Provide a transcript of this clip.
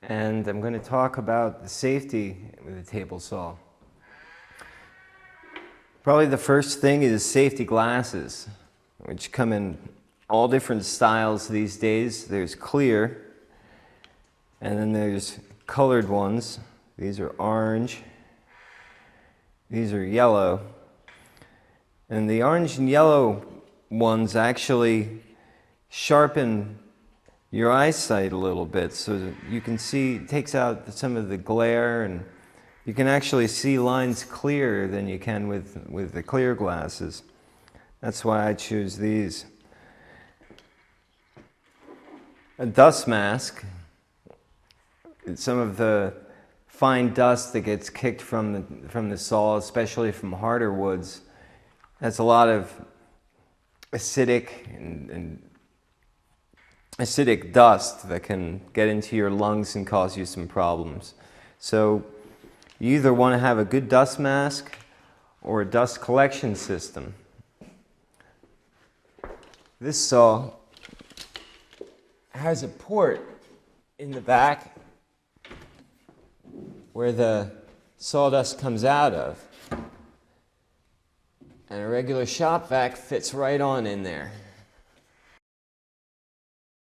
and I'm going to talk about the safety with a table saw. Probably the first thing is safety glasses, which come in all different styles these days. There's clear, and then there's colored ones. These are orange. These are yellow. And the orange and yellow ones actually sharpen your eyesight a little bit, so that you can see, it takes out some of the glare, and you can actually see lines clearer than you can with the clear glasses. That's why I choose these. A dust mask. Some of the fine dust that gets kicked from the saw, especially from harder woods, has a lot of acidic and acidic dust that can get into your lungs and cause you some problems. So you either want to have a good dust mask or a dust collection system. This saw has a port in the back where the sawdust comes out of, and a regular shop vac fits right on in there.